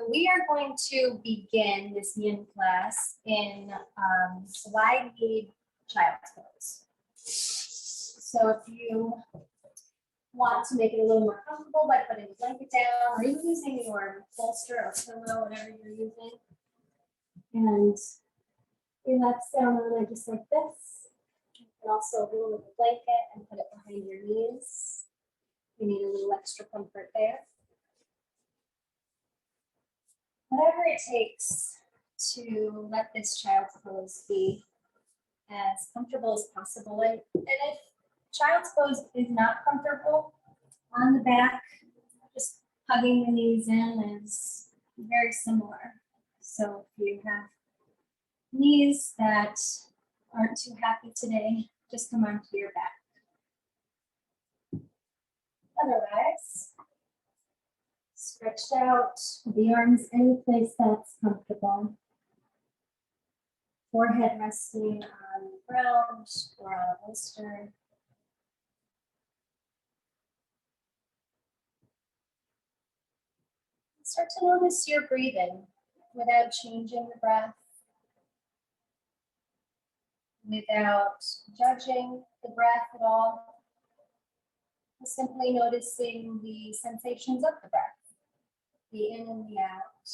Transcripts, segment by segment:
So we are going to begin this yin class in wide lead child's pose. So if you want to make it a little more comfortable by putting a blanket down or even using your bolster or pillow, whatever you're using, and relax down on it just like this. You can also roll with a blanket and put it behind your knees. You need a little extra comfort there. Whatever it takes to let this child's pose be as comfortable as possible. And if child's pose is not comfortable, on the back, just hugging the knees in is very similar. So if you have knees that aren't too happy today, just come onto your back. Otherwise, stretched out, the arms any place that's comfortable. Forehead resting on the ground or on a bolster. Start to notice your breathing without changing the breath, without judging the breath at all. Simply noticing the sensations of the breath, the in and the out.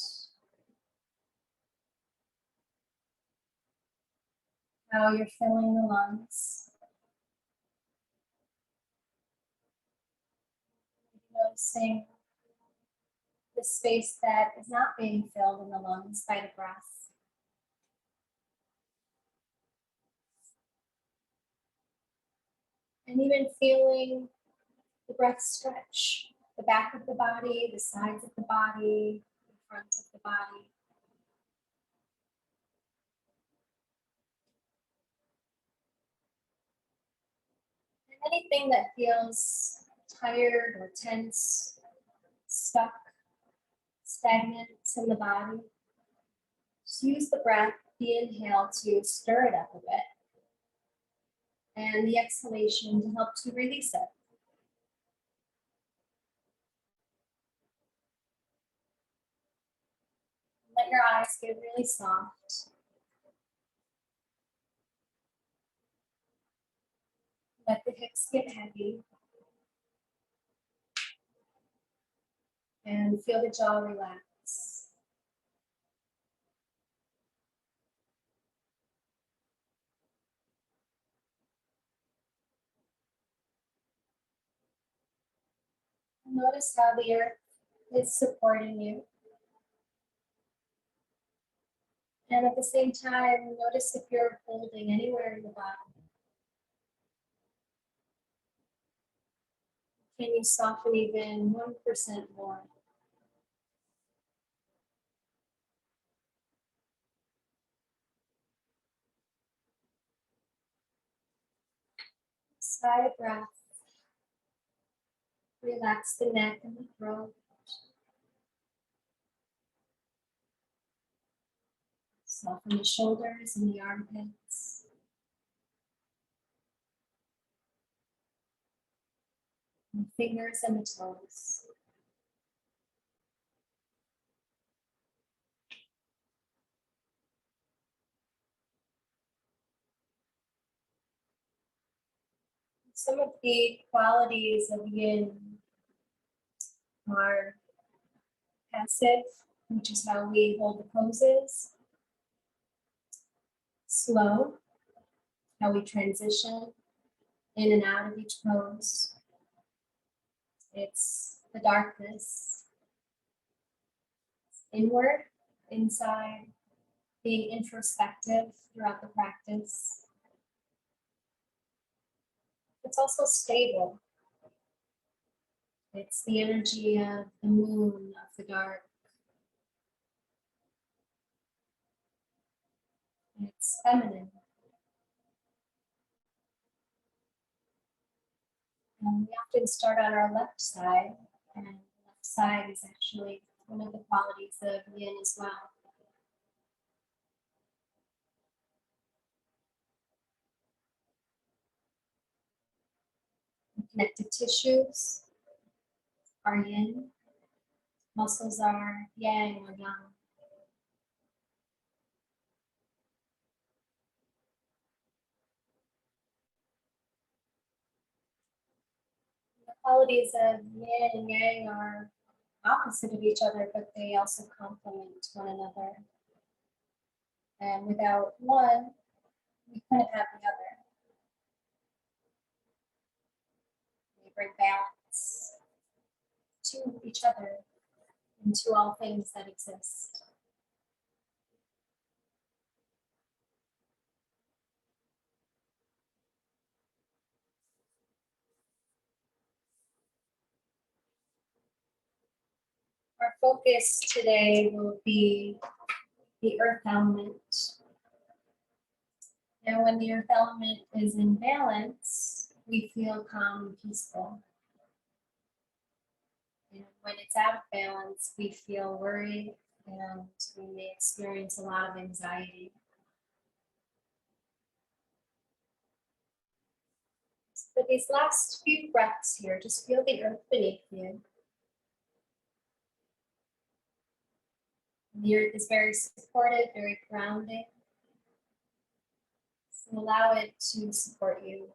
How you're filling the lungs. Noticing the space that is not being filled in the lungs by the breath. And even feeling the breath stretch, the back of the body, the sides of the body, the front of the body. And anything that feels tired or tense, stuck, stagnant in the body, just use the breath, the inhale to stir it up a bit, and the exhalation to help to release it. Let your eyes get really soft. Let the hips get heavy. And feel the jaw relax. Notice how the earth is supporting you. And at the same time, notice if you're holding anywhere in the body. Can you soften even 1% more? Sigh breath. Relax the neck and the throat. Soften the shoulders and the armpits. And the fingers and the toes. Some of the qualities of yin are passive, which is how we hold the poses. Slow, how we transition in and out of each pose. It's the darkness. Inward, inside, being introspective throughout the practice. It's also stable. It's the energy of the moon, of the dark. It's feminine. And we often start on our left side, and the left side is actually one of the qualities of yin as well. The connective tissues are yin, muscles are yang or yang. The qualities of yin and yang are opposite of each other, but they also complement one another. And without one, we couldn't have the other. They bring balance to each other and to all things that exist. Our focus today will be the earth element. And when the earth element is in balance, we feel calm and peaceful. And when it's out of balance, we feel worried and we may experience a lot of anxiety. So for these last few breaths here, just feel the earth beneath you. The earth is very supportive, very grounding. So allow it to support you.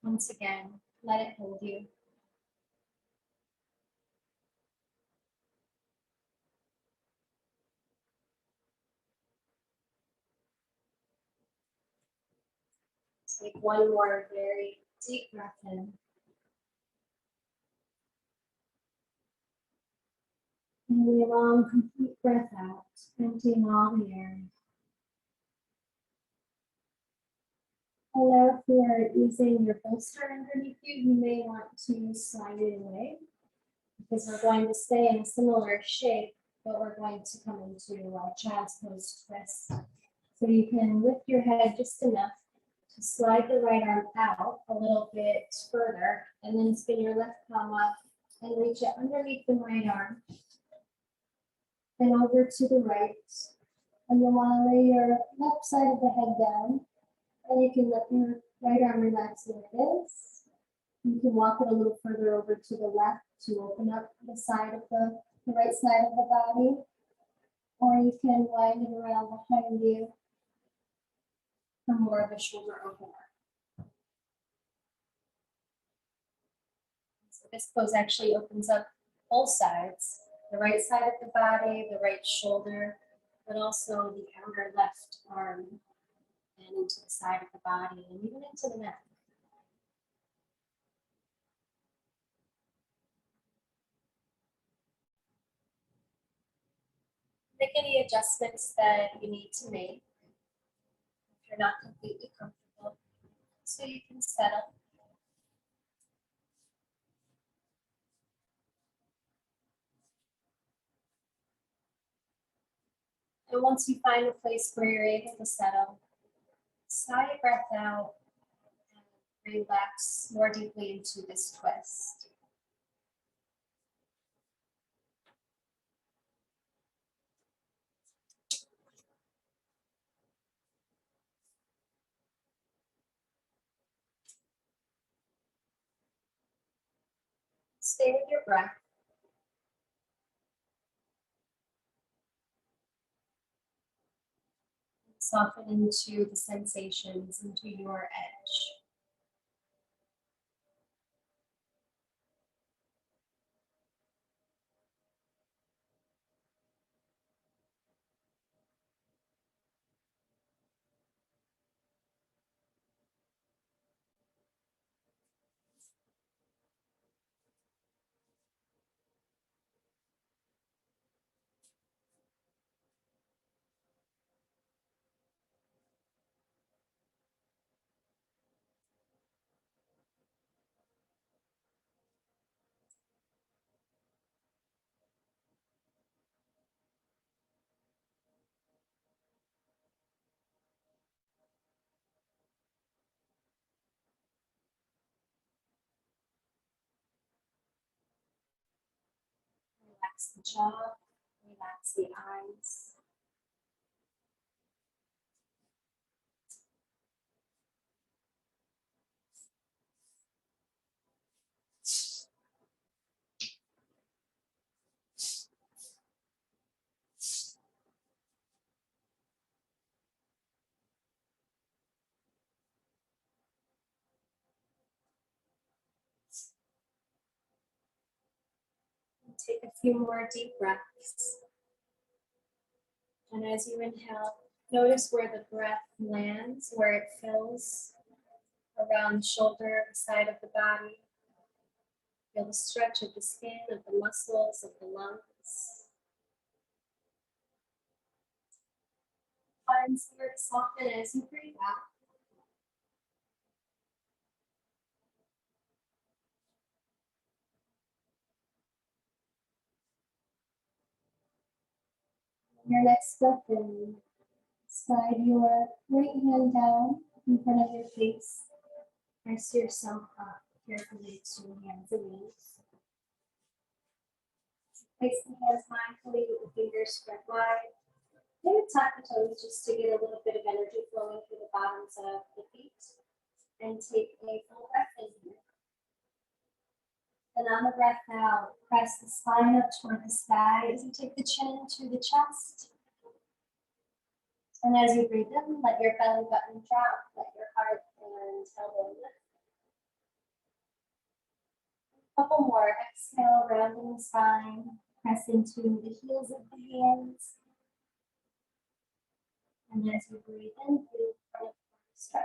Once again, let it hold you. Take one more very deep breath in. And a long, complete breath out, emptying all the air. Allow for using your bolster underneath you. You may want to slide it away because we're going to stay in a similar shape, but we're going to come into a child's pose twist. So you can lift your head just enough to slide the right arm out a little bit further, and then spin your left palm up and reach it underneath the right arm and over to the right. And you'll want to lay your left side of the head down, and you can let your right arm relax where it is. You can walk it a little further over to the left to open up the side of the right side of the body, or you can wind it around behind you for more of a shoulder opener. So this pose actually opens up both sides, the right side of the body, the right shoulder, but also the outer left arm and into the side of the body and even into the neck. Make any adjustments that you need to make if you're not completely comfortable, so you can settle. And once you find a place where you're able to settle, sigh your breath out and relax more deeply into this twist. Stay with your breath. Soften into the sensations, into your edge. Relax the jaw, relax the eyes. Take a few more deep breaths. And as you inhale, notice where the breath lands, where it fills around the shoulder, the side of the body. Feel the stretch of the skin, of the muscles, of the lungs. Find somewhere to soften as you breathe out. Your next breath in, slide your right hand down in front of your face. Press yourself up carefully to your hands and knees. Place the hands mindfully with the fingers spread wide. Maybe tap the toes just to get a little bit of energy flowing through the bottoms of the feet. And take a full breath in here. And on the breath out, press the spine up toward the sky as you take the chin to the chest. And as you breathe in, let your belly button drop, let your heart and elbow lift. A couple more. Exhale, rounding the spine. Press into the heels of the hands. And as you breathe in, feel the front stretch.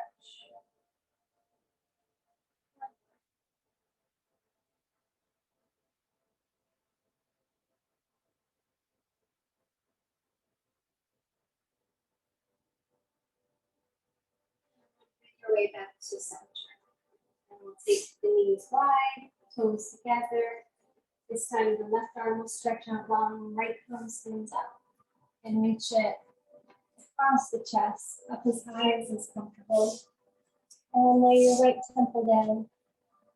Your way back to center. And we'll take the knees wide, toes together. This time the left arm will stretch out long, right thumb stands up. And reach it across the chest, up as high as is comfortable. And lay your right temple down.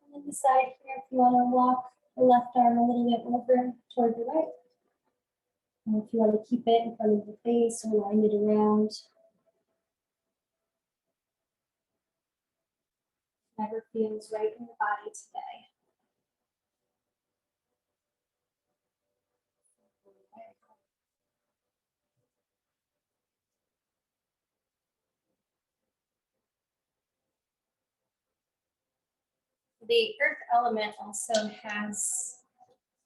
And then decide here if you want to walk the left arm a little bit over toward the right. And if you want to keep it in front of the face or line it around. Whatever feels right in the body today. The earth element also has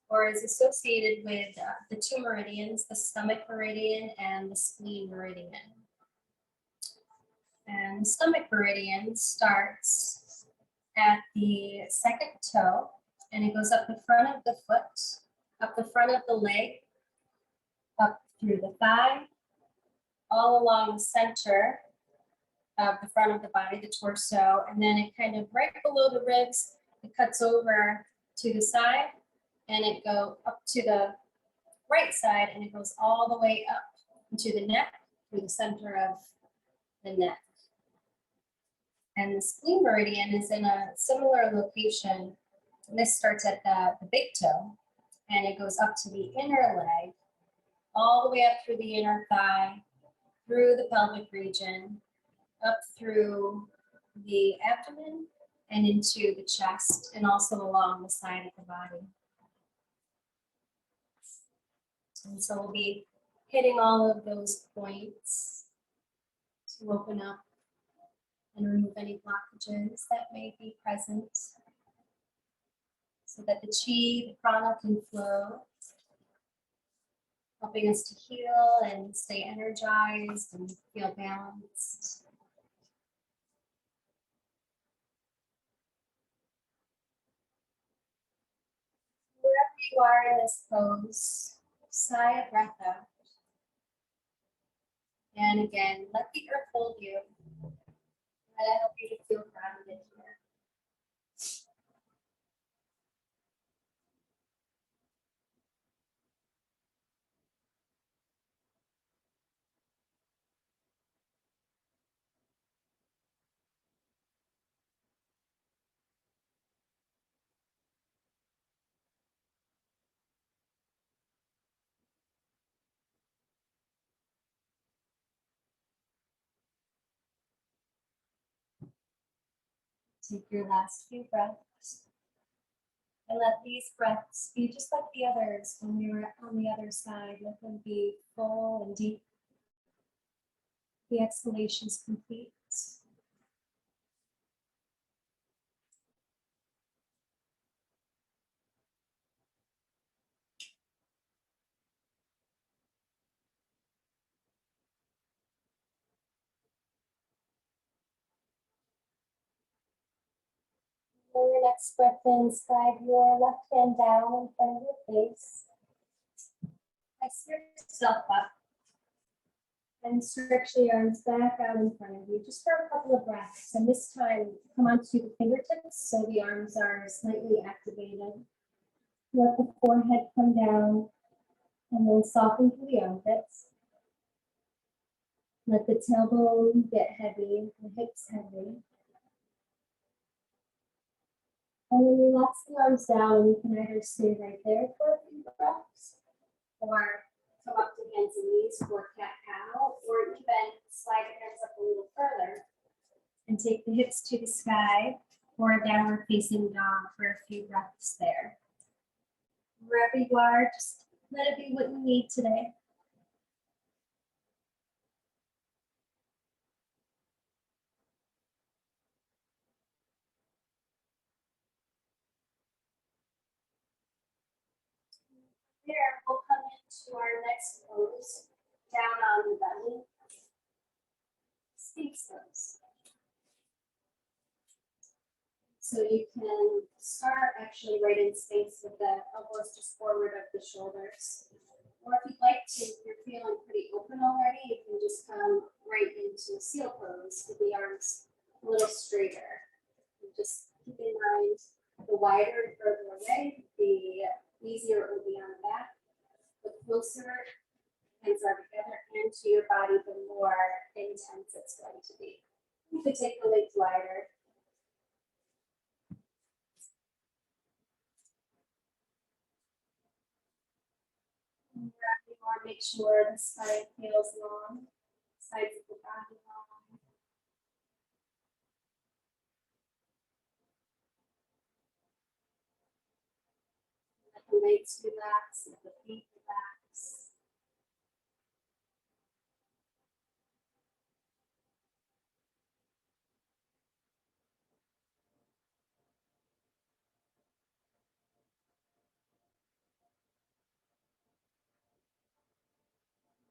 or is associated with the two meridians, the stomach meridian and the spleen meridian. And the stomach meridian starts at the second toe and it goes up the front of the foot, up the front of the leg, up through the thigh, all along the center of the front of the body, the torso, and then it kind of right below the ribs, it cuts over to the side and it goes up to the right side and it goes all the way up into the neck, through the center of the neck. And the spleen meridian is in a similar location. This starts at the big toe and it goes up to the inner leg, all the way up through the inner thigh, through the pelvic region, up through the abdomen and into the chest and also along the side of the body. And so we'll be hitting all of those points to open up and remove any blockages that may be present so that the chi, the prana can flow, helping us to heal and stay energized and feel balanced. Wherever you are in this pose, sigh a breath out. And again, let the earth hold you. And I help you to feel grounded here. Take your last few breaths. And let these breaths be just like the others when we were on the other side. Let them be full and deep. The exhalations complete. on your next breath in, slide your left hand down in front of your face. Press yourself up and stretch the arms back out in front of you just for a couple of breaths. And this time, come onto the fingertips so the arms are slightly activated. Let the forehead come down and then soften through the armpits. Let the tailbone get heavy, the hips heavy. And then relax the arms down, and you can either stay right there for a few breaths, or come up to hands and knees for cat-cow, or even slide your hands up a little further and take the hips to the sky, or downward facing dog for a few breaths there. Wherever you are, just let it be what you need today. There, we'll come into our next pose, down on the belly, Sphinx pose. So you can start actually right in Sphinx with the elbows just forward of the shoulders. Or if you'd like to, if you're feeling pretty open already, you can just come right into seal pose with the arms a little straighter. And just keep in mind, the wider and further away, the easier it will be on the back. The closer hands are together and to your body, the more intense it's going to be. You could take the legs wider. And wherever you are, make sure the spine feels long, sides of the body long. Let the legs relax, let the feet relax.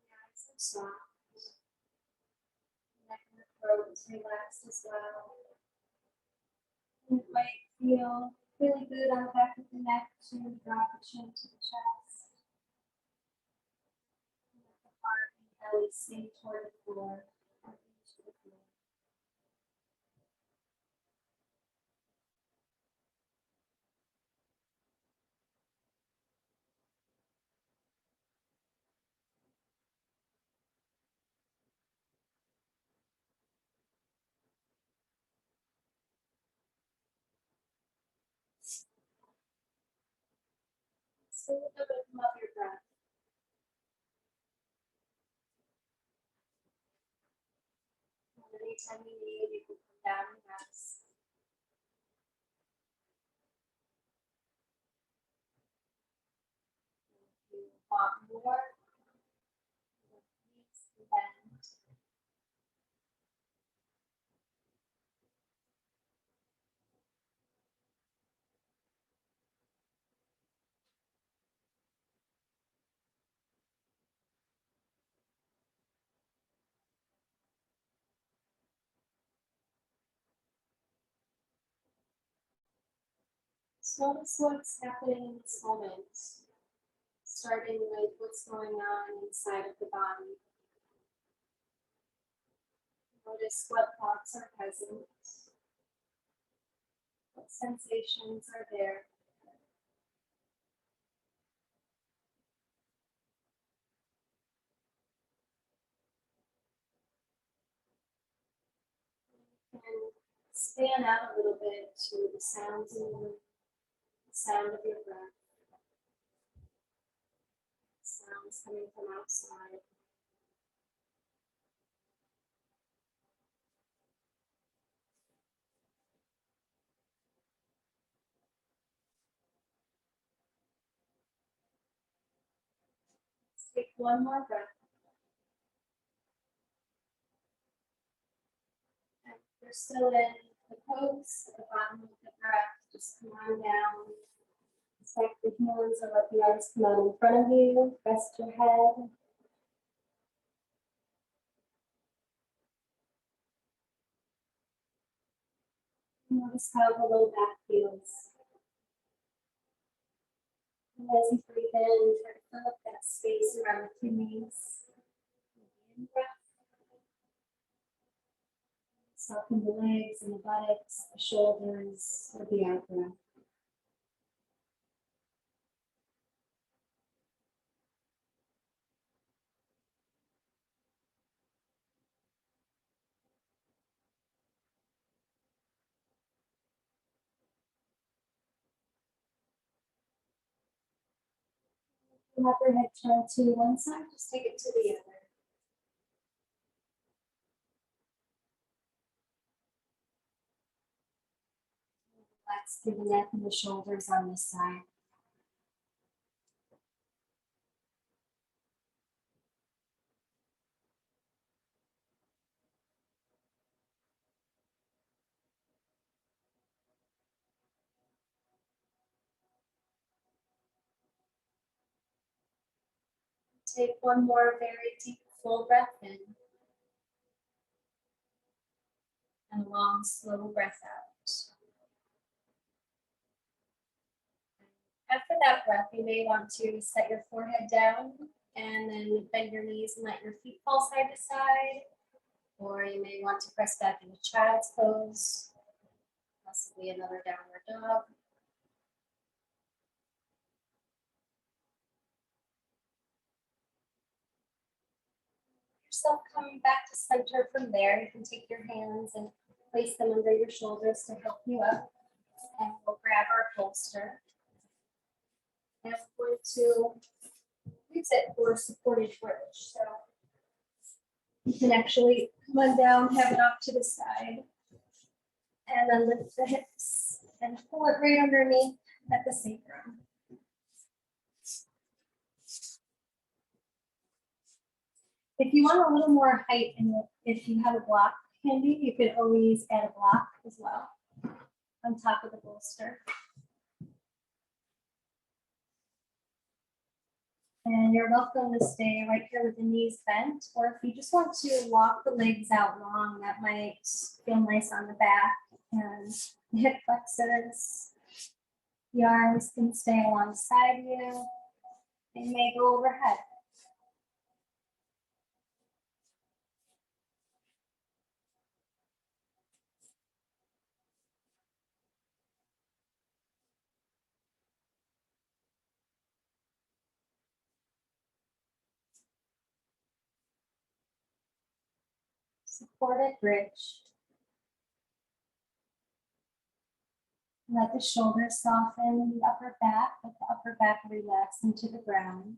The eyes are soft. Neck and the throat is relaxed as well. And it might feel really good on the back of the neck to drop the chin to the chest. And let the heart and belly sink toward the floor. Into the floor. So with the rhythm of your breath. And anytime you need, you can come down and rest. If you want more, knees can bend. So notice what's happening in this moment, starting with what's going on inside of the body. Notice what thoughts are present, what sensations are there. And span out a little bit to the sounds in the room, the sound of your breath, sounds coming from outside. Let's take one more breath. And if you're still in the pose at the bottom of the breath, just come on down. Stack the hands or let the arms come out in front of you. Rest your head. Notice how the low back feels. And as you breathe in, try to fill up that space around the kidneys. In breath. Soften the legs and the buttocks, the shoulders, or the out breath. You have your head turned to one side, just take it to the other. Relax through the neck and the shoulders on this side. Take one more very deep, full breath in. And a long, slow breath out. After that breath, you may want to set your forehead down and then bend your knees and let your feet fall side to side. Or you may want to press back into child's pose, possibly another downward dog. Yourself coming back to center from there, you can take your hands and place them under your shoulders to help you up. And we'll grab our bolster. And we're going to use it for a supported bridge. So you can actually come on down, have it off to the side, and then lift the hips and pull it right underneath at the sacrum. If you want a little more height in it, if you have a block handy, you could always add a block as well on top of the bolster. And you're welcome to stay right here with the knees bent, or if you just want to walk the legs out long, that might feel nice on the back and the hip flexors. The arms can stay alongside you. They may go overhead. Supported bridge. Let the shoulders soften the upper back, let the upper back relax into the ground.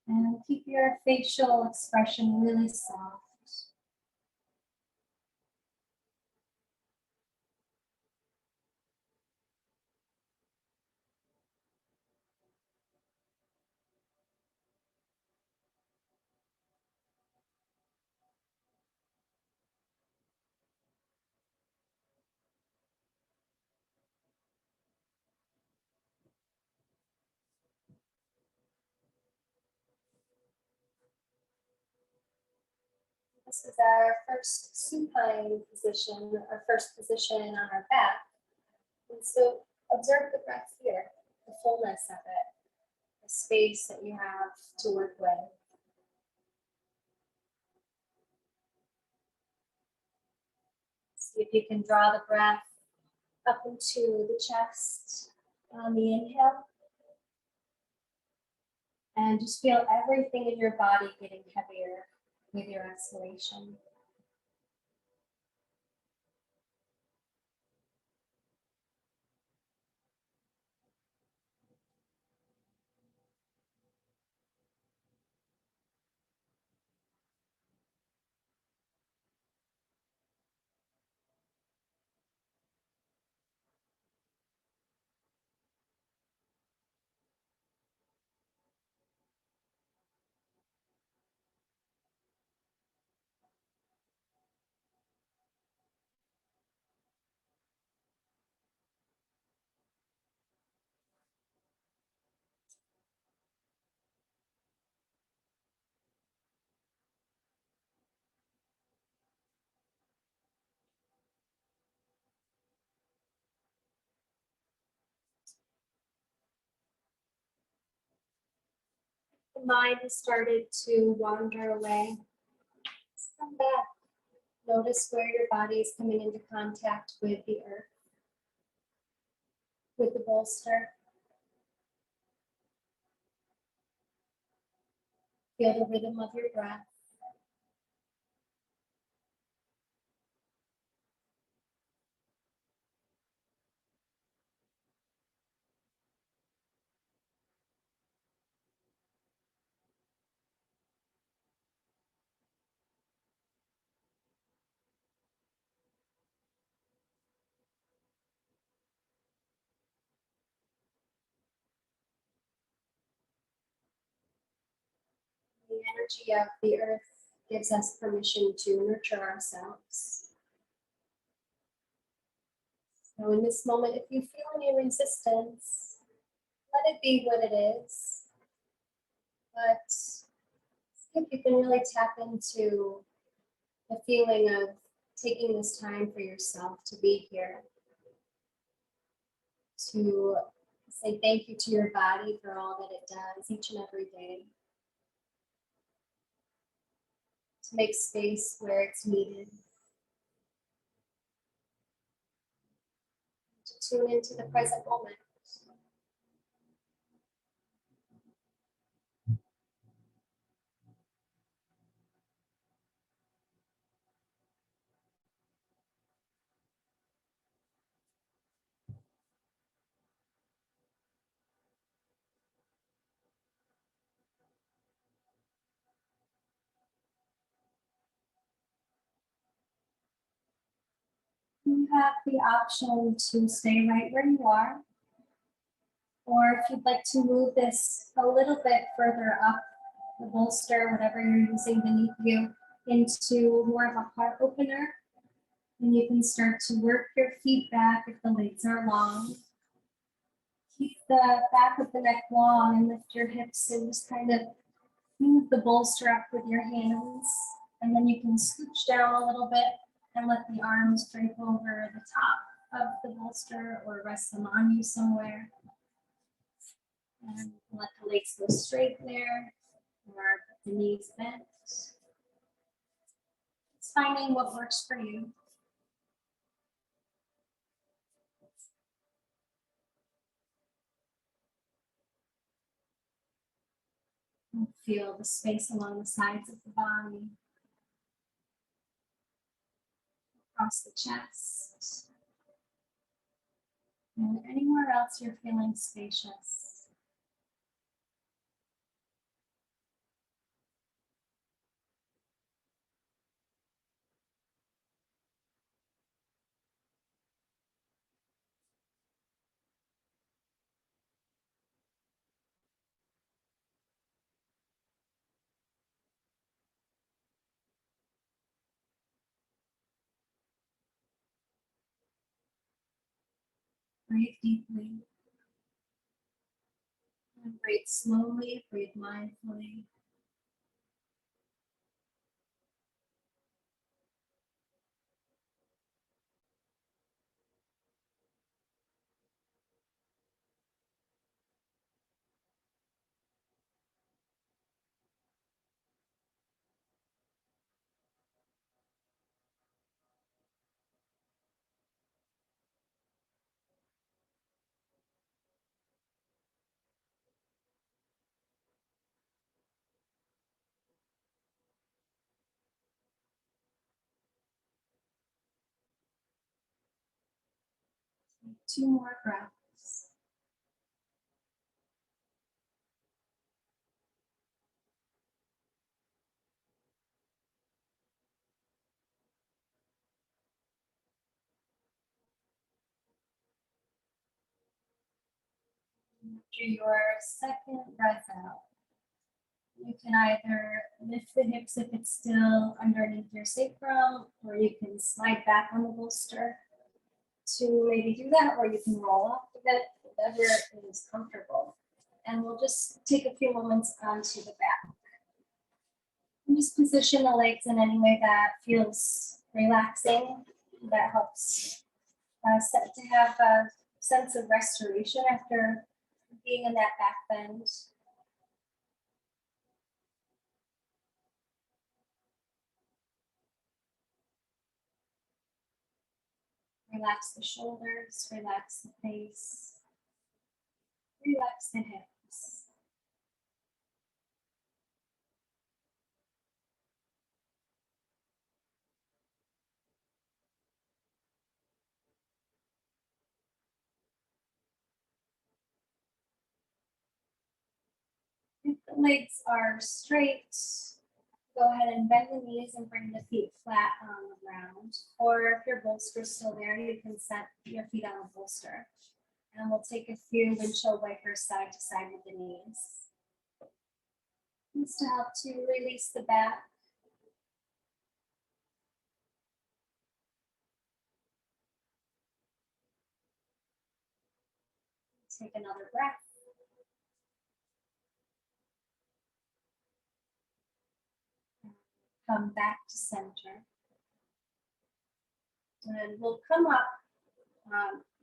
And keep your facial expression really soft. This is our first supine position, our first position on our back. And so observe the breath here, the fullness of it, the space that you have to work with. See if you can draw the breath up into the chest on the inhale. And just feel everything in your body getting heavier with your exhalation. the mind has started to wander away, just come back. Notice where your body is coming into contact with the earth, with the bolster. Feel the rhythm of your breath. The energy of the earth gives us permission to nurture ourselves. So in this moment, if you feel any resistance, let it be what it is. But see if you can really tap into the feeling of taking this time for yourself to be here, to say thank you to your body for all that it does each and every day, to make space where it's needed, to tune into the present moment. You have the option to stay right where you are, or if you'd like to move this a little bit further up the bolster, whatever you're using beneath you, into more of a heart opener. And you can start to work your feet back if the legs are long. Keep the back of the neck long and lift your hips and just kind of move the bolster up with your hands. And then you can scooch down a little bit and let the arms drape over the top of the bolster or rest them on you somewhere. And let the legs go straight there or the knees bent. It's finding what works for you. And feel the space along the sides of the body, across the chest, and anywhere else you're feeling spacious. Breathe deeply. And breathe slowly, breathe mindfully. Take 2 more breaths. After your second breath out, you can either lift the hips if it's still underneath your sacrum, or you can slide back on the bolster to maybe do that, or you can roll off of it, whatever is comfortable. And we'll just take a few moments onto the back. And just position the legs in any way that feels relaxing, that helps to have a sense of restoration after being in that back bend. Relax the shoulders, relax the face, relax the hips. If the legs are straight, go ahead and bend the knees and bring the feet flat on the ground. Or if your bolster's still there, you can set your feet on a bolster. And we'll take a few windshield wipers side to side with the knees. Just to help to release the back. Take another breath. Come back to center. And we'll come up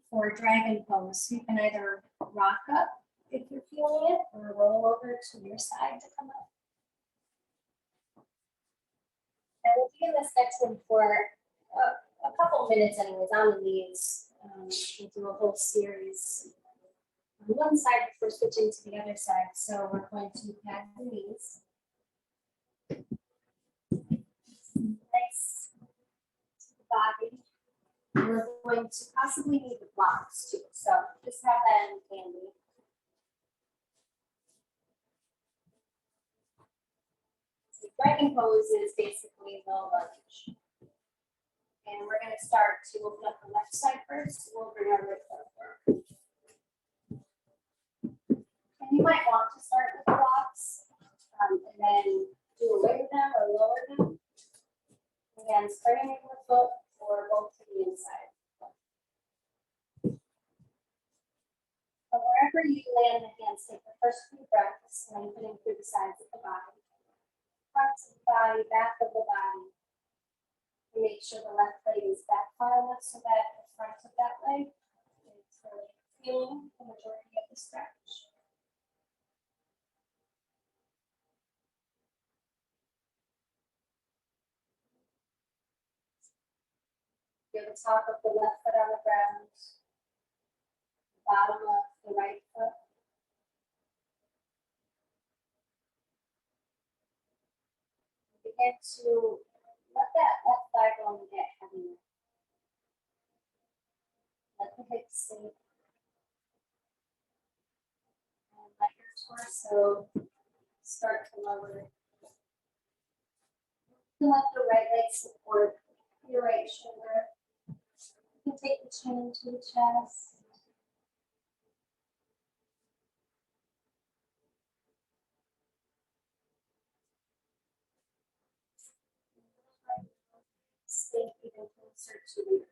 for dragon pose. You can either rock up if you're feeling it, or roll over to your side to come up. And we'll be in this next one for a couple minutes anyways, on the knees. We'll do a whole series on one side before switching to the other side. So we're going to pad the knees. Nice to the body. And we're going to possibly need the blocks too. So just have that in handy. So dragon pose is basically low lunge. And we're going to start to open up the left side first. We'll bring our right foot forward. And you might want to start with the blocks and then do away with them or lower them. Again, spreading your foot or both to the inside. But wherever you land the hands, take the first few breaths, lengthening through the sides of the body. Front of the body, back of the body. And make sure the left leg is back far enough so that the front of that leg is really feeling the majority of the stretch. Feel the top of the left foot on the ground, bottom of the right foot. Begin to let that left thigh bone get heavier. Let the hips sink. And let your torso start to lower. You can let the right leg support your right shoulder. You can take the chin into the chest. Stay even closer to the earth.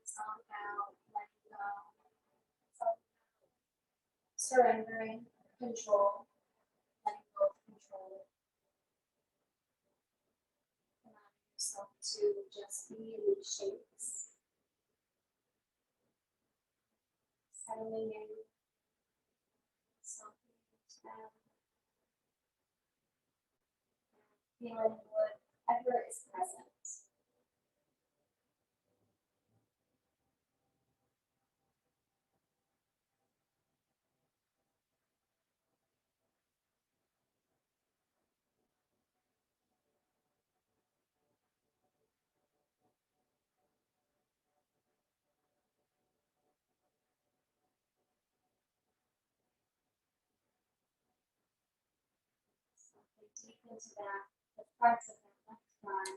It's all about letting go. It's all about surrendering control, letting go of control. Allowing yourself to just be in these shapes. Settling in, softening down, feeling whatever is present. deep into that, the parts of that left thigh.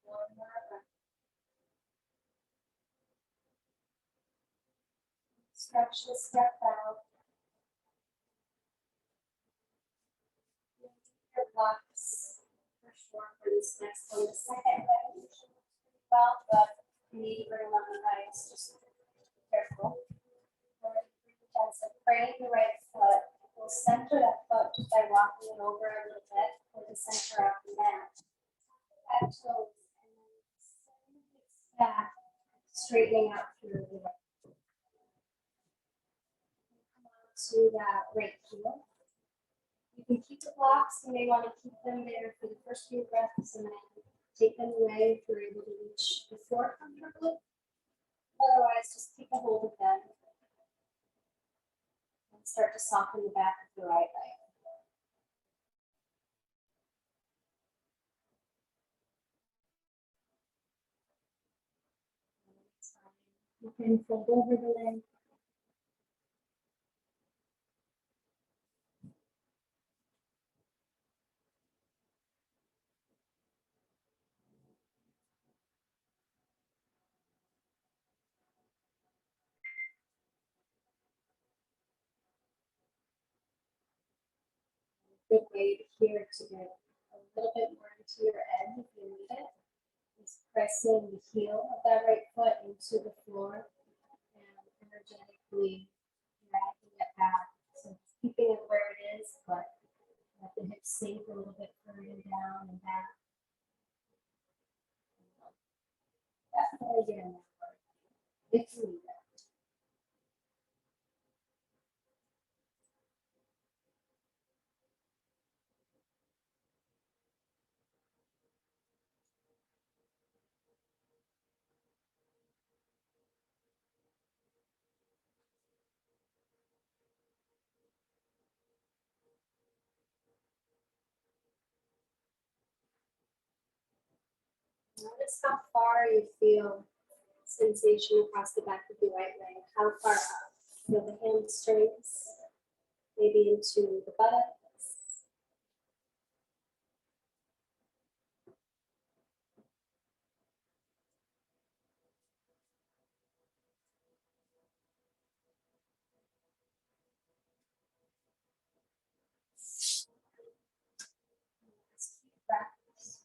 One more breath. Stretch the step out. Your blocks for sure for this next one. The second leg should do pretty well, but you need to bring them up the highs. Just be careful. So frame the right foot. We'll center that foot just by walking it over a little bit with the center of the mat. Back toes and then send the hips back, straightening out through the right. Come on to that right heel. You can keep the blocks. You may want to keep them there for the first few breaths and then take them away if you're able to reach the floor comfortably. Otherwise, just keep a hold of them and start to soften the back of the right leg. You can fold over the leg. Good way here to get a little bit more into your edge if you need it. Is pressing the heel of that right foot into the floor and energetically dragging it back. So keeping it where it is, but let the hips sink a little bit further down and back. Definitely getting that work if you need it. Notice how far you feel sensation across the back of the right leg. How far up? Feel the hamstrings, maybe into the buttocks. Just keep practice.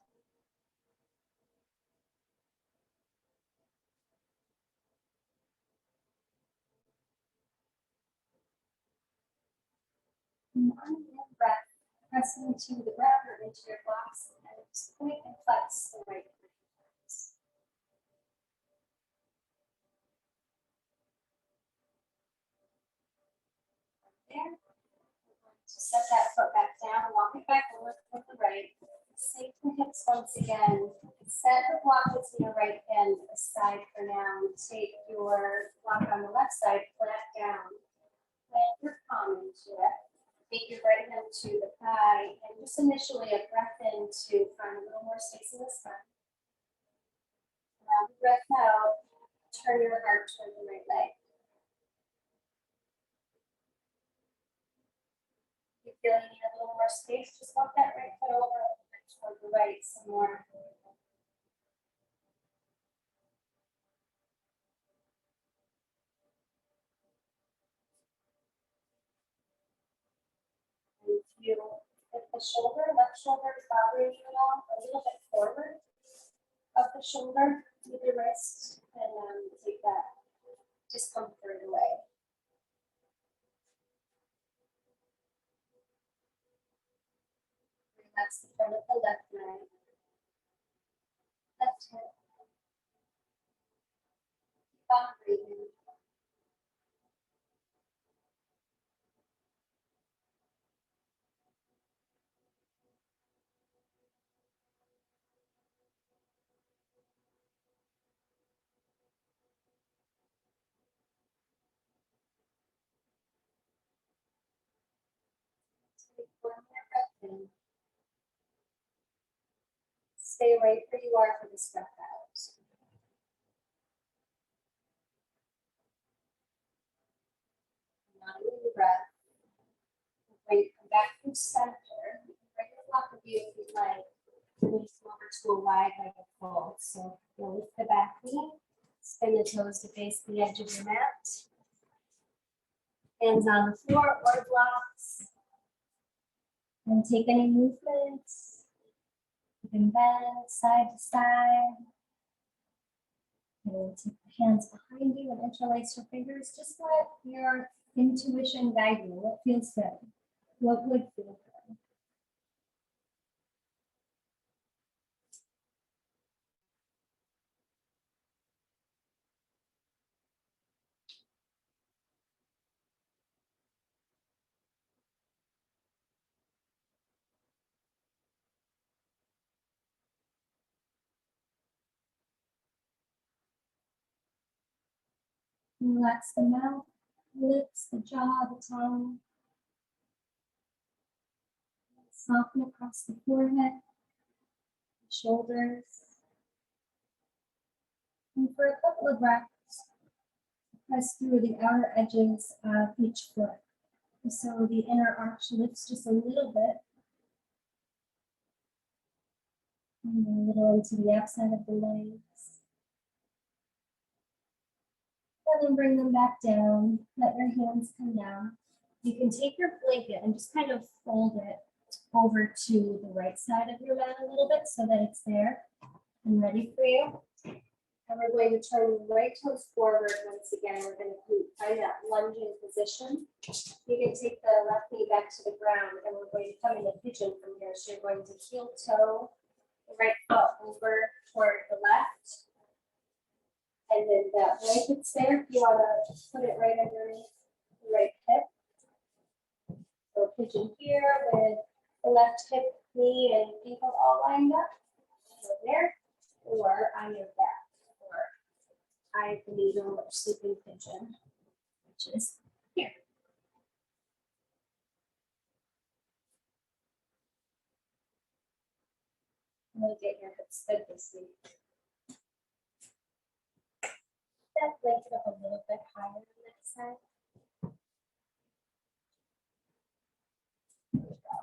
And on your breath, press into the ground or into your blocks and just point and flex the right leg. There. So set that foot back down, walk it back over with the right. Sink the hips once again. Set the block that's in your right hand aside for now. Take your block on the left side, flat down. Plant your palm into it. Take your right hand to the thigh and just initially a breath in to find a little more space in the spine. Now breath out, turn your heart toward the right leg. If you feel you need a little more space, just walk that right foot over toward the right some more. If the shoulder, left shoulder is bothering you at all, a little bit forward of the shoulder with your wrist, and take that discomfort away. Relax the front of the left leg, left hip. Keep on breathing. in. Stay right where you are for this breath out. Now in the breath. When you come back from center, you can bring the top of you if you like. Release over to a wide legged fold. So you'll lift the back knee, spin the toes to face the edge of your mat. Hands on the floor or blocks. And take any movements. You can bend side to side. And take the hands behind you and interlace your fingers. Just let your intuition guide you. What feels good? What would feel good? Relax the mouth, lips, the jaw, the tongue. Soften across the forehead, the shoulders. And for a couple of breaths, press through the outer edges of each foot. So the inner arch lifts just a little bit. And a little into the outside of the legs. And then bring them back down. Let your hands come down. You can take your blanket and just kind of fold it over to the right side of your mat a little bit so that it's there and ready for you. And we're going to turn the right toes forward once again. We're going to find that lunging position. You can take the left knee back to the ground and we're going to come into pigeon from here. So you're going to heel toe the right foot over toward the left. And then that blanket's there. If you want to put it right underneath the right hip. So pigeon here with the left hip, knee, and ankle all lined up. So there, or on your back, or eye the needle or sleeping pigeon, which is here. We'll get your hips good this week. That blanket up a little bit higher on that side. There we go.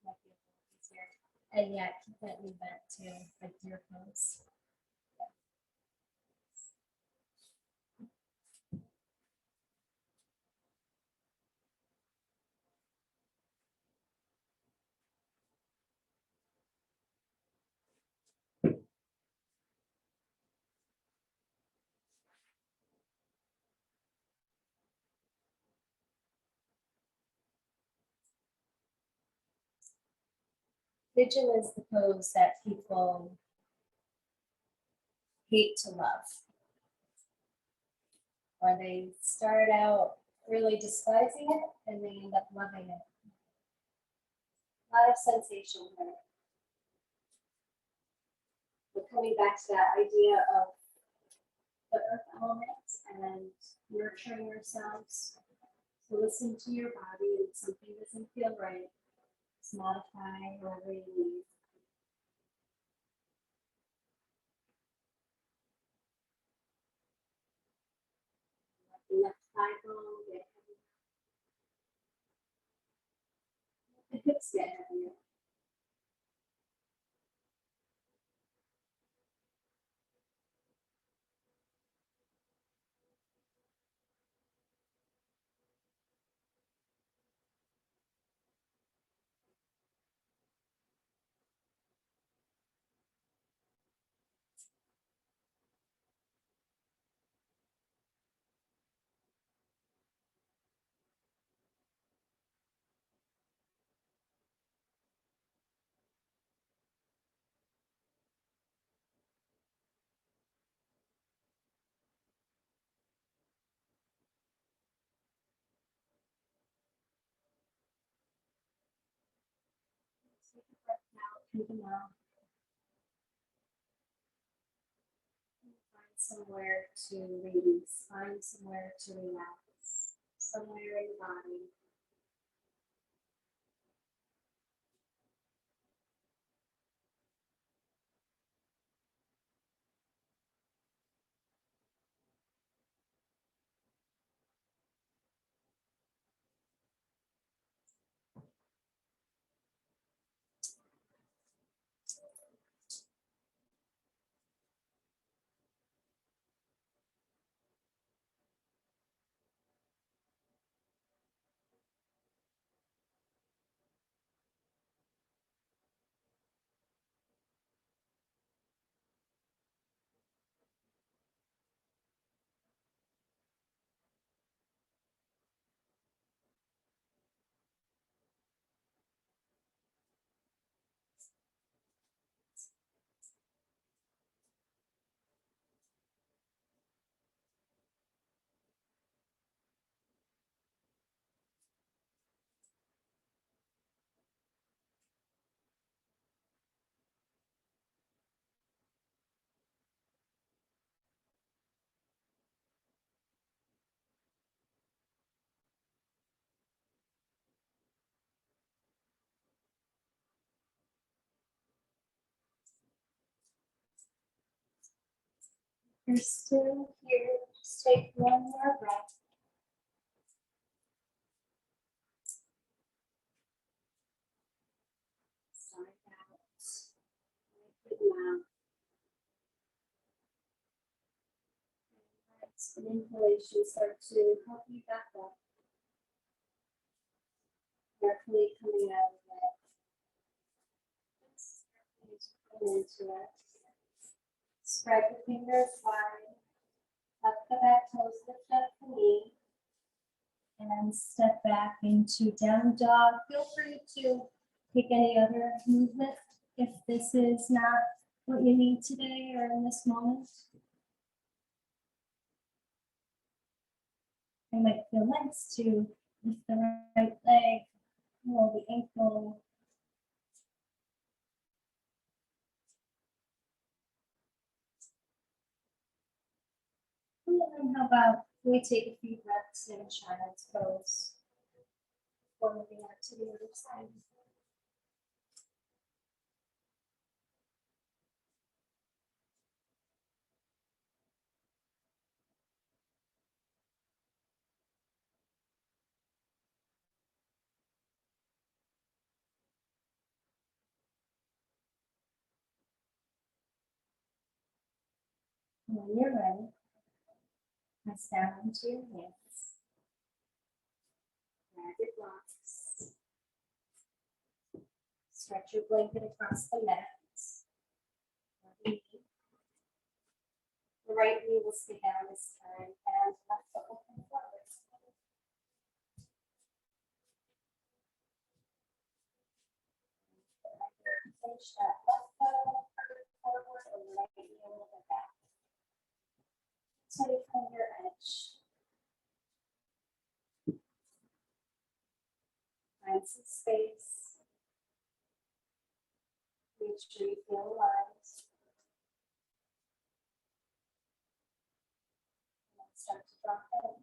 Might be a little easier. And yeah, keep that knee bent too, like deer pose. Pigeon is the pose that people hate to love. Or they start out really despising it and they end up loving it. A lot of sensation there. But coming back to that idea of the earth elements and nurturing yourselves. So listen to your body, and if something doesn't feel right, just modify wherever you need. Let the left thigh go, get heavy. Let the hips get heavier. Take a breath out through the mouth. Find somewhere to release, find somewhere to relax, somewhere in the body. You're still here. Just take one more breath. Start out with the mouth. An inhalation start to help you back up. Carefully coming out of it. Put into it. Spread the fingers wide. Tuck the back toes, lift up the knee. And step back into down dog. Feel free to pick any other movement if this is not what you need today or in this moment. It might feel nice to lift the right leg, roll the ankle. And then how about we take a few breaths in child's pose before moving on to the other side. And when you're ready, press down into your hands. Grab your blocks. Stretch your blanket across the mat. The right knee will stay down this time and left foot will come forward. Push that left foot a little further forward and right knee a little bit back. So you find your edge. Find some space. Make sure you feel aligned. And then start to drop in.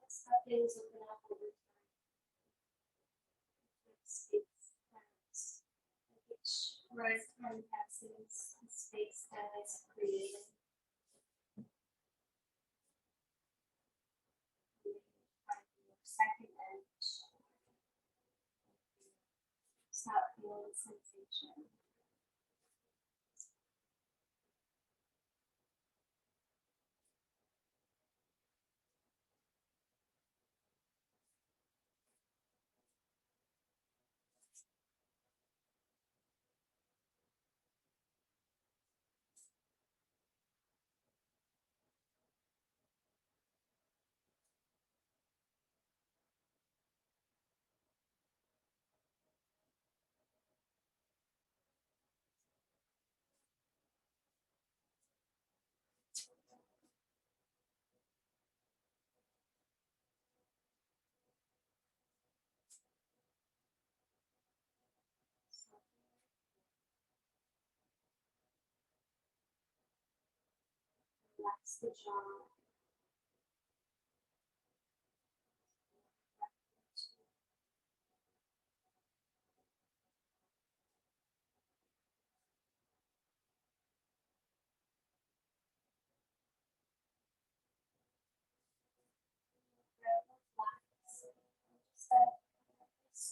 Let's have things open up over time. Space as each breath time passes, the space that is created. Second edge. Stop feeling sensation. Relax the jaw.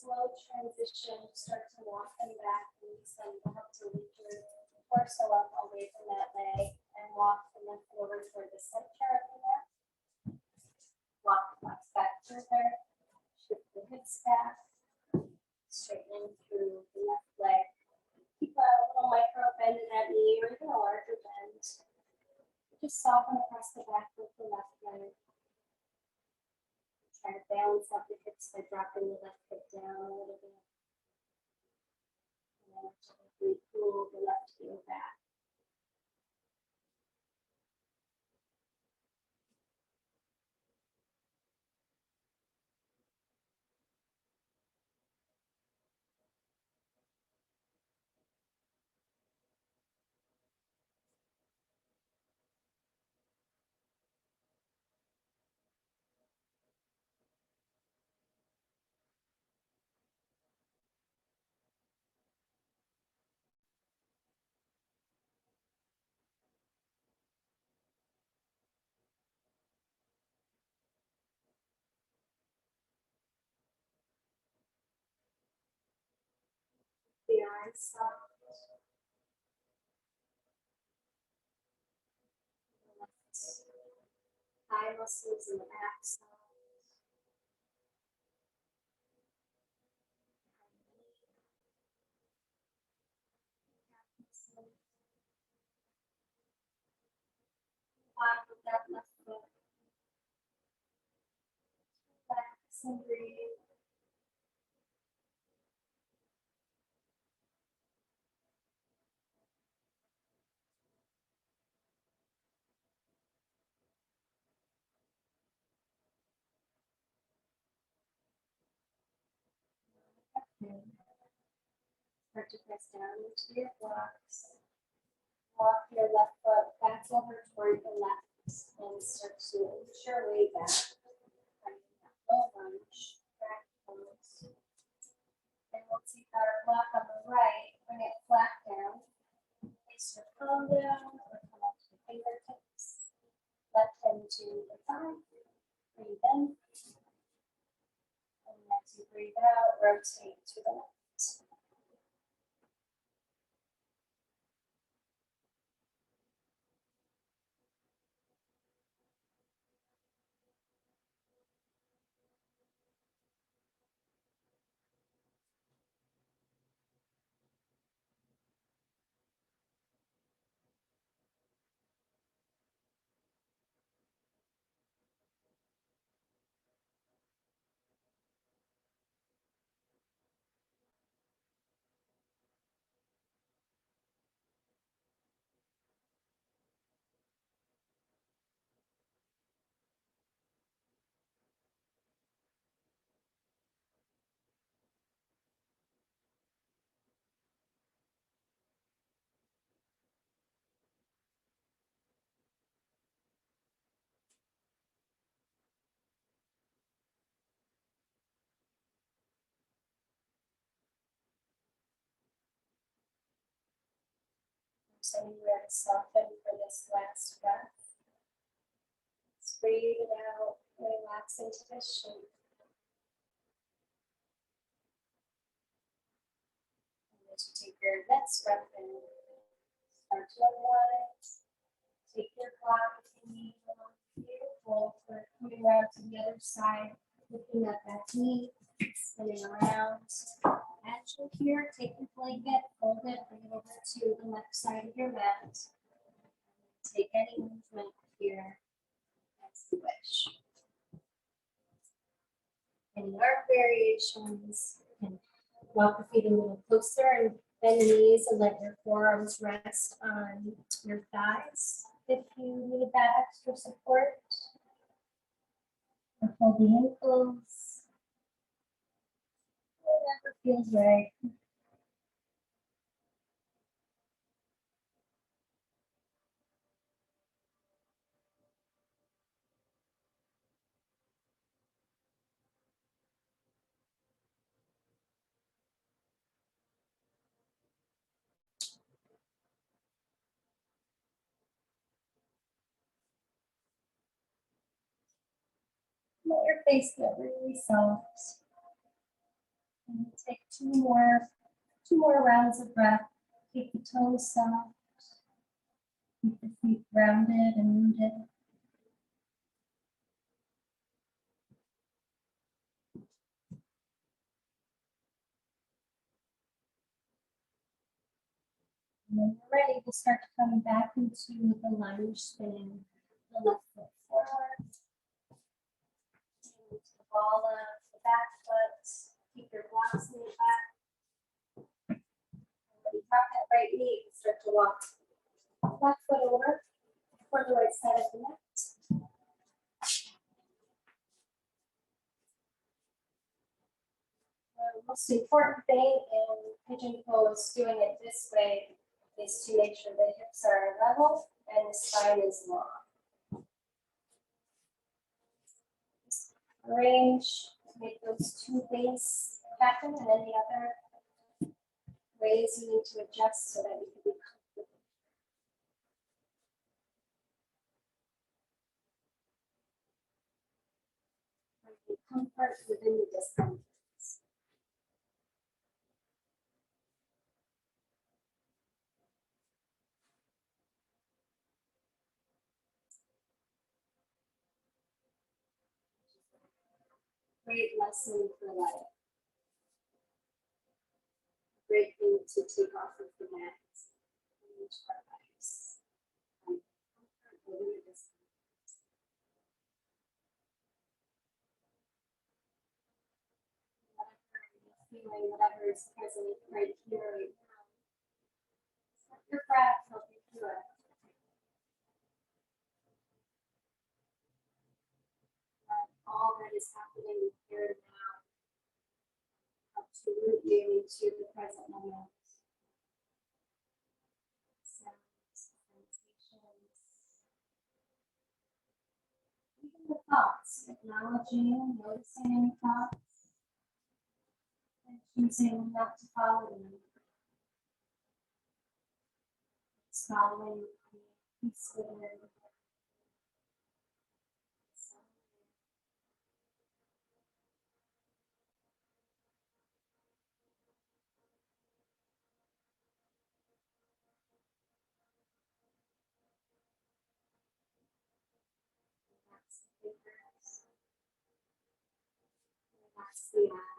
slow transition, start to walk them back, and then you'll have to lift your torso up away from that leg and walk the left over toward the center of the mat. Walk the legs back further, shift the hips back, straightening through the left leg. Keep a little micro bend in that knee or even a larger bend. Just soften across the back with the left leg. Try to balance out the hips by dropping the left hip down a little bit. And then gently pull the left heel back. The arms soft. The left thigh muscles in the back soft. Walk with that left foot. Relax and breathe. Start to press down into your blocks. Walk your left foot back over toward the left and start to inch your way back. Finding that low lunge, back pose. And we'll take our block on the right, bring it flat down. Place your palm down or come up to the fingertips. Left hand to the thigh. Breathe in. And as you breathe out, rotate to the left. So you ready to soften for this last breath. Just breathe it out, relax into the shape. And as you take your next breath in, start to unwind. Take your block if you need one. Beautiful. We're coming around to the other side, looking at that knee, spinning around. As you're here, take your blanket, fold it, bring it over to the left side of your mat. Take any movement here as you wish. Any arm variations, you can walk the feet a little closer and bend the knees and let your forearms rest on your thighs if you need that extra support. Or hold the ankles. Whatever feels right. Let your face get really soft. And take two more rounds of breath. Keep the toes soft. Keep the feet grounded and rooted. And when you're ready, we'll start to come back into the lunge, spinning the left foot forward. Into the ball of the back foot. Keep your blocks in the back. And when you drop that right knee, you start to walk left foot over for the right side of the mat. The most important thing in pigeon pose, doing it this way, is to make sure the hips are level and the spine is long. Arrange, make those two things happen, and then the other ways you need to adjust so that you can be comfortable. Comfort within the discomfort. Great lesson for life. Great thing to take off of the mat in each of our lives. Comfort within the discomfort. Feeling whatever is present right here, right now. Let your breath help you through it. Let all that is happening here and now help to root you into the present moment. Sounds, sensations, even the thoughts, acknowledging, noticing any thoughts, and choosing not to follow them. Just following the peace within. Relax the fingers, relax the eyes.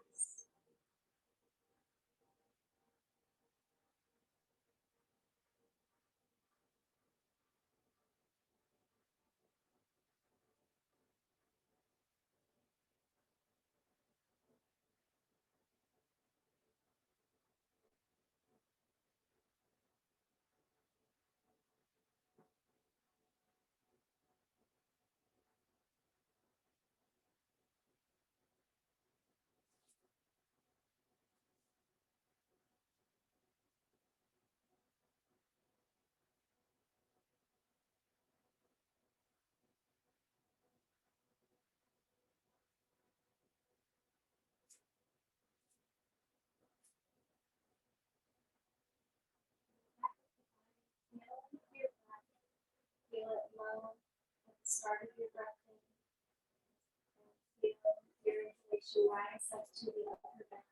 Feel it low at the start of your breath in. Feel your inhalation rise up to the upper back.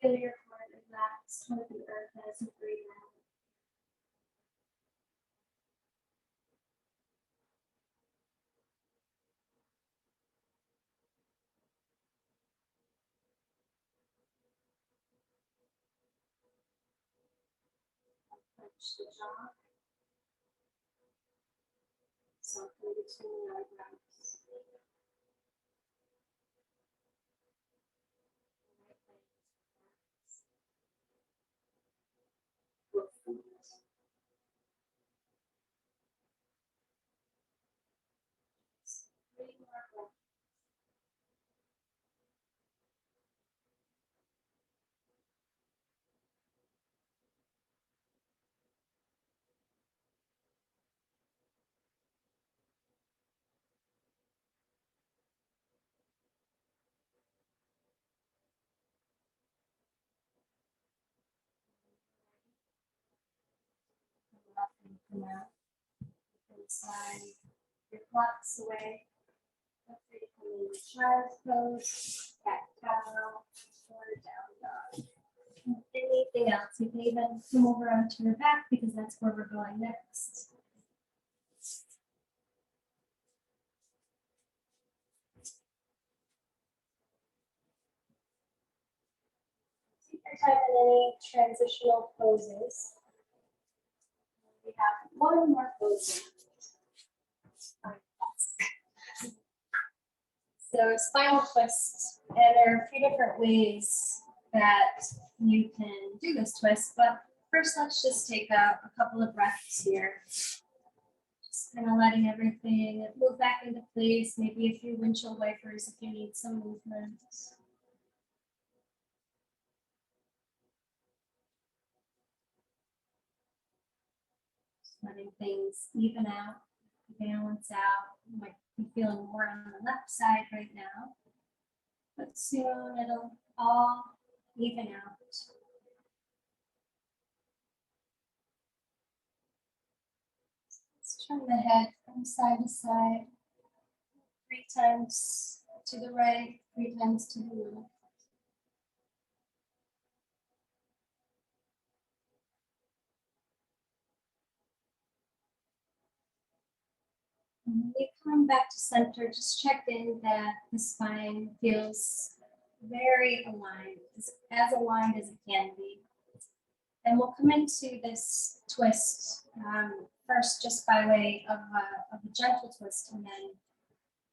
Feel your heart relax toward the earth as you breathe out. Touch the jaw. Soften between the eyebrows. Both fingers. 3 more breaths. Come up and come out. Inside your blocks away. Feel free to come in child's pose, cat cow, or down dog. Anything else? You can even come over onto your back because that's where we're going next. Take your time in any transitional poses. We have one more pose. So spinal twist, and there are a few different ways that you can do this twist, but first let's just take a couple of breaths here. Just kind of letting everything move back into place, maybe a few windshield wipers if you need some movement. Just letting things even out, balance out. You might be feeling more on the left side right now, but soon it'll all even out. Let's turn the head from side to side, 3 times to the right, 3 times to the left. And when you come back to center, just check in that the spine feels very aligned, as aligned as it can be. And we'll come into this twist first just by way of a gentle twist, and then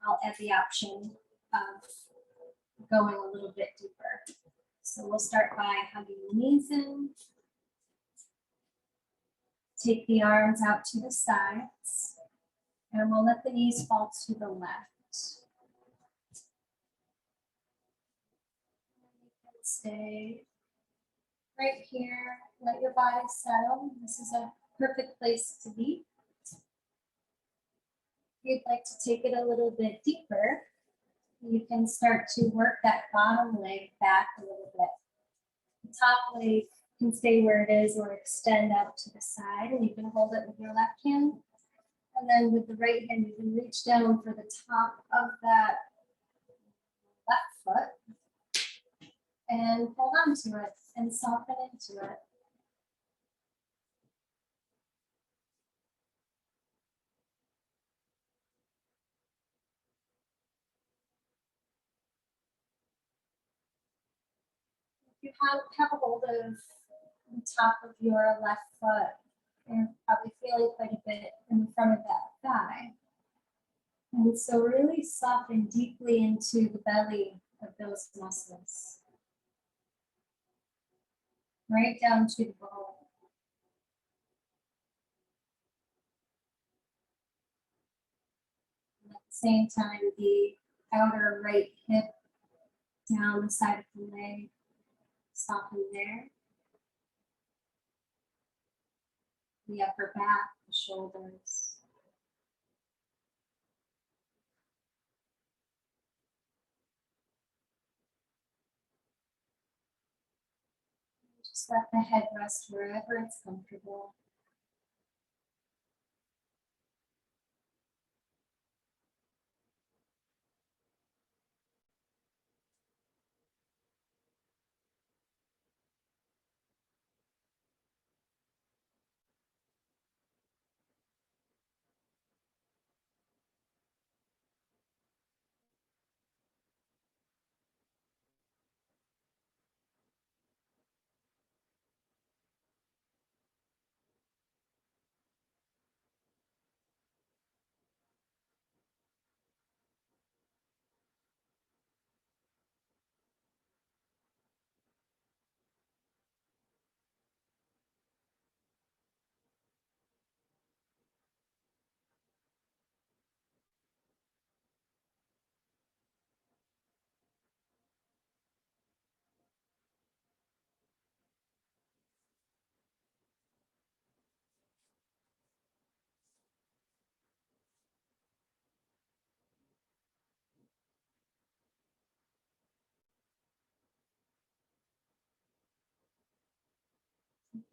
I'll add the option of going a little bit deeper. So we'll start by hugging the knees in. Take the arms out to the sides, and we'll let the knees fall to the left. You can stay right here, let your body settle. This is a perfect place to be. If you'd like to take it a little bit deeper, you can start to work that bottom leg back a little bit. The top leg can stay where it is or extend out to the side, and you can hold it with your left hand. And then with the right hand, you can reach down for the top of that left foot and hold on to it and soften into it. If you have a hold of the top of your left foot, you're probably feeling quite a bit in the front of that thigh. And so really soften deeply into the belly of those muscles. Right down to the bone. And at the same time, the outer right hip down the side of the leg, soften there. The upper back, the shoulders. Just let the head rest wherever it's comfortable.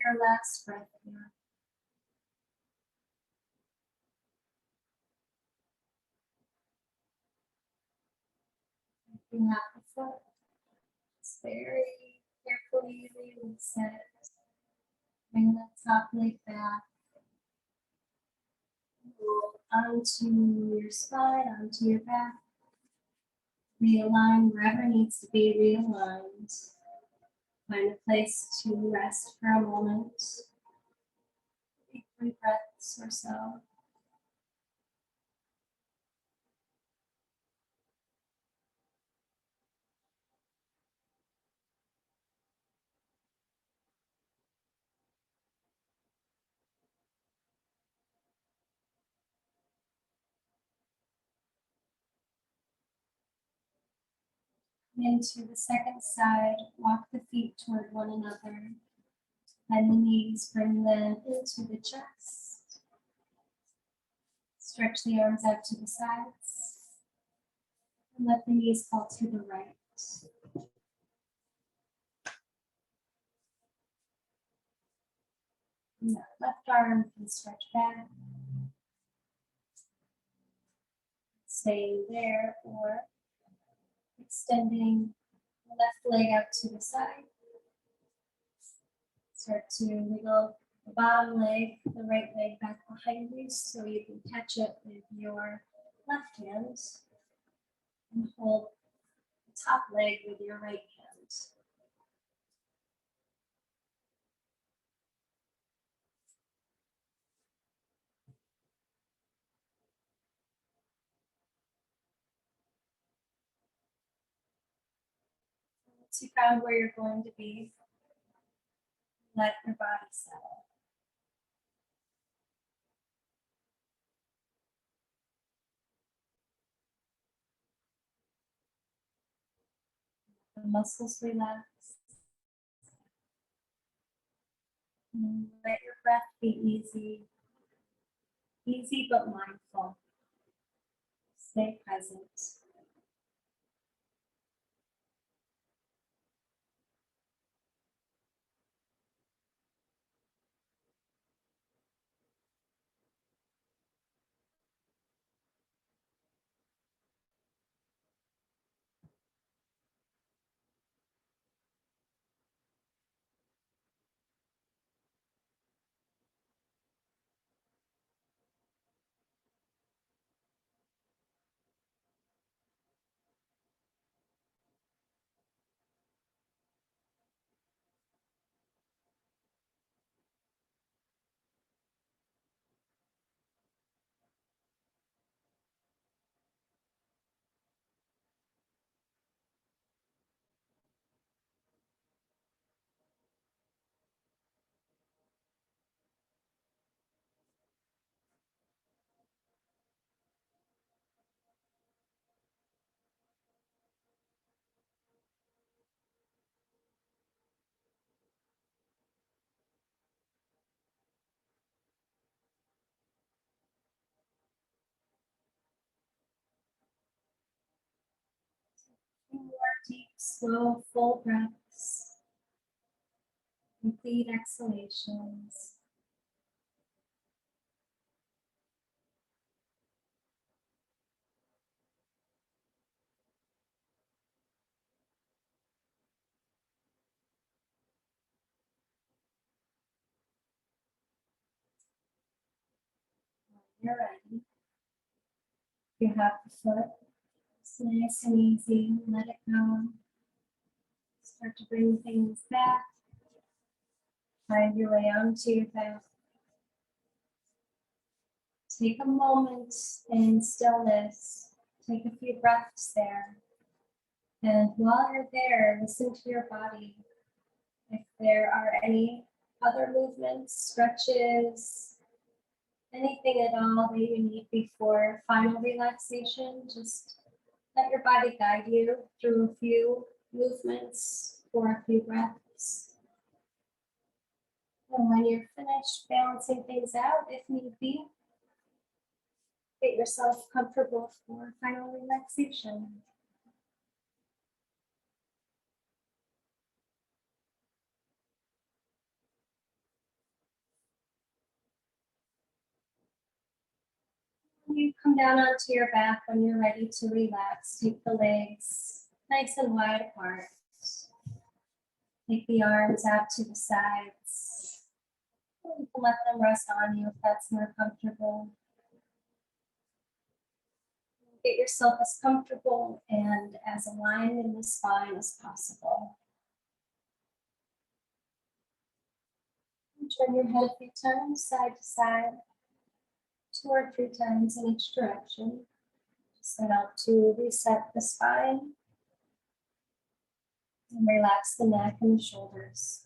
Your last breath here. You have the foot. It's very carefully release it. Bring the top leg back. Roll onto your spine, onto your back. Realign wherever needs to be realigned. Find a place to rest for a moment. Take 3 breaths or so. Into the second side, walk the feet toward one another. Bend the knees, bring them into the chest. Stretch the arms out to the sides. And let the knees fall to the right. And that left arm can stretch back. Staying there or extending the left leg out to the side. Start to wiggle the bottom leg, the right leg back behind you so you can catch it with your left hand and hold the top leg with your right hand. Once you found where you're going to be, let your body settle. The muscles relax. And let your breath be easy. Easy but mindful. Stay present. Two more deep, slow, full breaths. Complete exhalations. When you're ready. You have the foot. It's nice and easy. Let it go. Start to bring things back. Find your way onto your back. Take a moment in stillness. Take a few breaths there. And while you're there, listen to your body. If there are any other movements, stretches, anything at all that you need before final relaxation, just let your body guide you through a few movements or a few breaths. And when you're finished balancing things out, if need be, get yourself comfortable for final relaxation. When you come down onto your back, when you're ready to relax, take the legs Nice and wide apart. Take the arms out to the sides. You can let them rest on you if that's more comfortable. Get yourself as comfortable and as aligned in the spine as possible. Turn your head a few times, side to side, 2 or 3 times in each direction. Set out to reset the spine and relax the neck and the shoulders.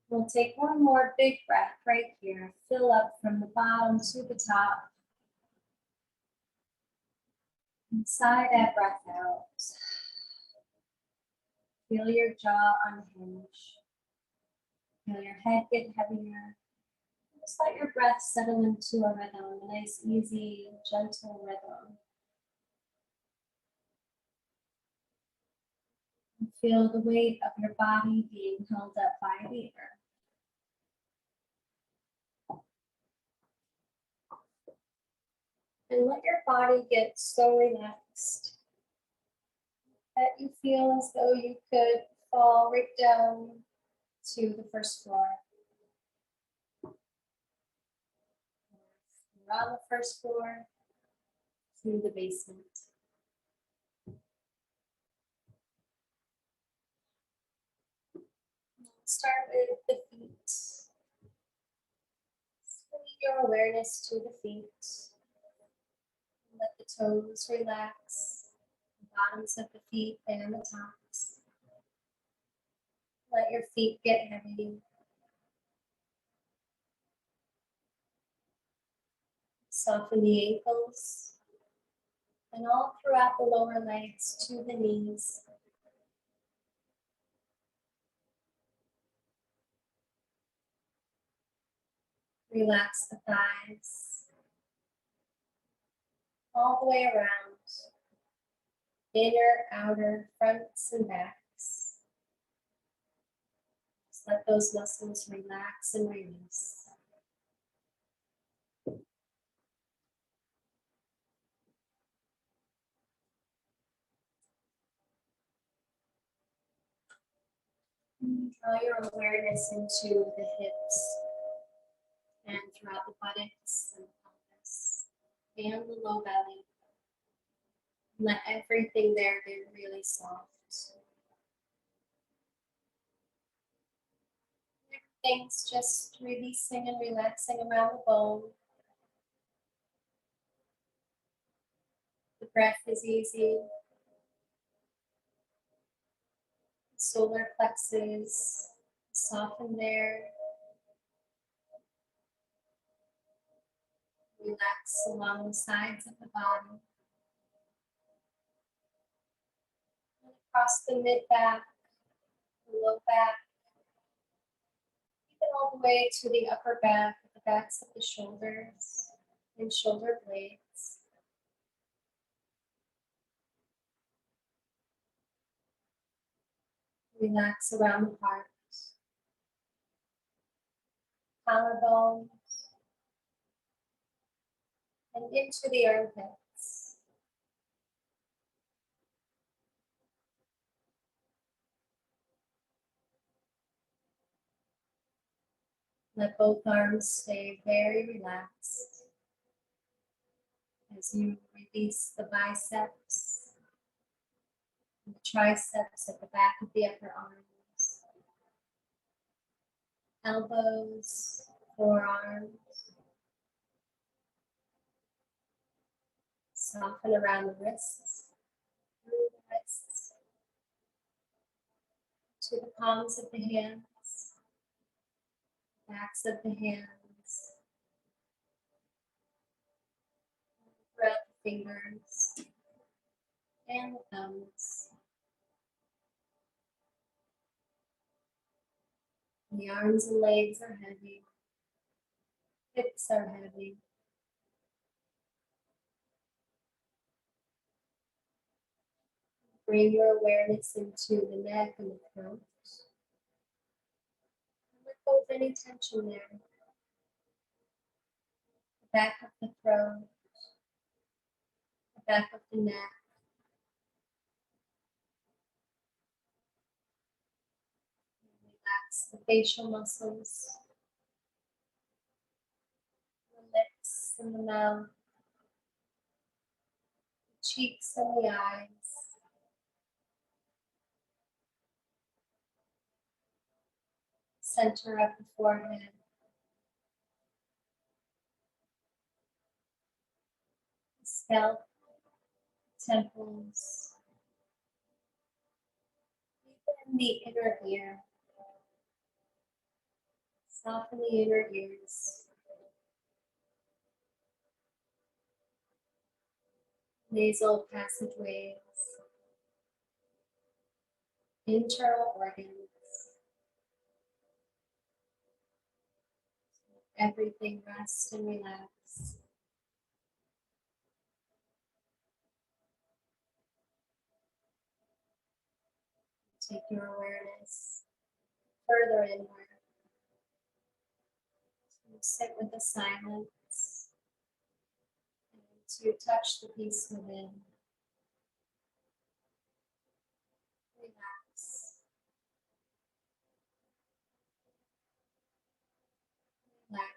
We'll take one more big breath right here. Fill up from the bottom to the top. And sigh that breath out. Feel your jaw unhinge. Feel your head get heavier. Just let your breath settle into a rhythm, a nice, easy, gentle rhythm. And feel the weight of your body being held up by the air. And let your body get so relaxed that you feel as though you could fall right down to the first floor. Around the first floor to the basement. Start with the feet. Bring your awareness to the feet. Let the toes relax, the bottoms of the feet and the tops. Let your feet get heavy. Soften the ankles and all throughout the lower legs to the knees. Relax the thighs all the way around, inner, outer, fronts, and backs. Just let those muscles relax and release. Draw your awareness into the hips and throughout the buttocks and pelvis and the low belly. Let everything there get really soft. Everything's just releasing and relaxing around the bone. The breath is easy. The solar plexus soften there. Relax along the sides of the body. And across the mid-back, the low back, even all the way to the upper back, the backs of the shoulders and shoulder blades. Relax around the heart, collarbone, and into the armpits. Let both arms stay very relaxed as you release the biceps and the triceps at the back of the upper arms, elbows, forearms. Soften around the wrists, through the wrists, to the palms of the hands, backs of the hands, throughout the fingers and the thumbs. The arms and legs are heavy, hips are heavy. Bring your awareness into the neck and the throat. Let go of any tension there. The back of the throat, the back of the neck, Relax the facial muscles, the lips and the mouth, the cheeks and the eyes, center of the forehead, the scalp, temples, even the inner ear. Soften the inner ears, nasal passageways, internal organs, everything rest and relax. Take your awareness further inward. So sit with the silence and to touch the peace within. Relax, relax,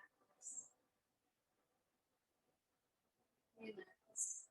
relax.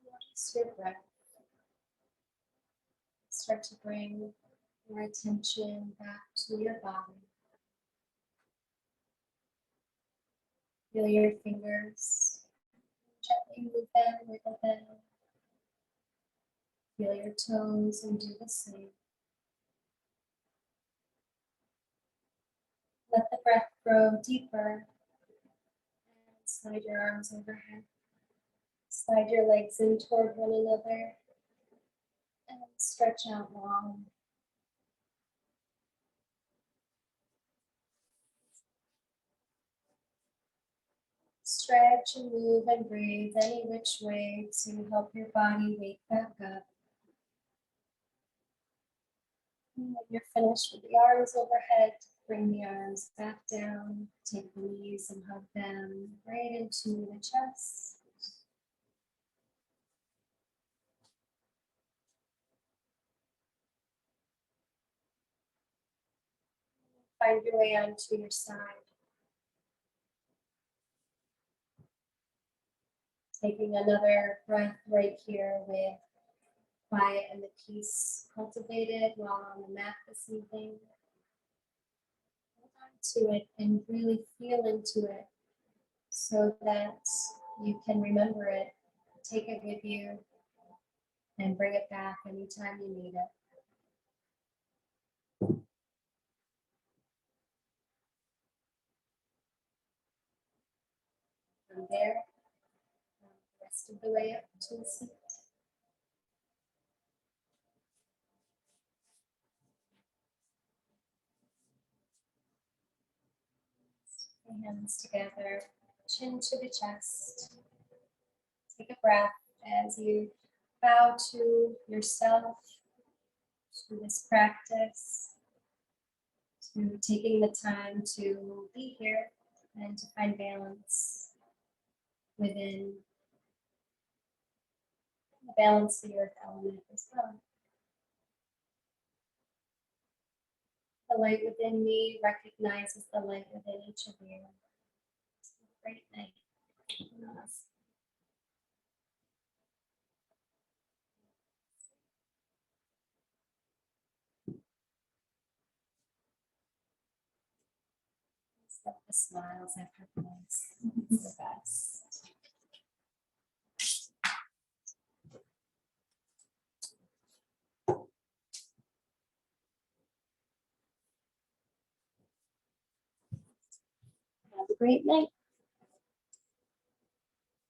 Notice your breath. Start to bring your attention back to your body. Feel your fingers. Gently move them, wiggle them. Feel your toes and do the same. Let the breath grow deeper and slide your arms overhead. Slide your legs in toward one another and stretch out long. Stretch and move and breathe any which way to help your body wake back up. And when you're finished with the arms overhead, bring the arms back down. Take the knees and hug them right into the chest. Find your way onto your side. Taking another breath right here with quiet and the peace cultivated while on the mat this evening. Hold on to it and really feel into it so that you can remember it, take it with you, and bring it back anytime you need it. From there, the rest of the way up to the seat. Your hands together, chin to the chest. Take a breath as you bow to yourself, to this practice, to taking the time to be here and to find balance within the balance of the earth element as well. The light within me recognizes the light within each of you. Great night. Namaste. Love the smiles after class. It's the best. Have a great night.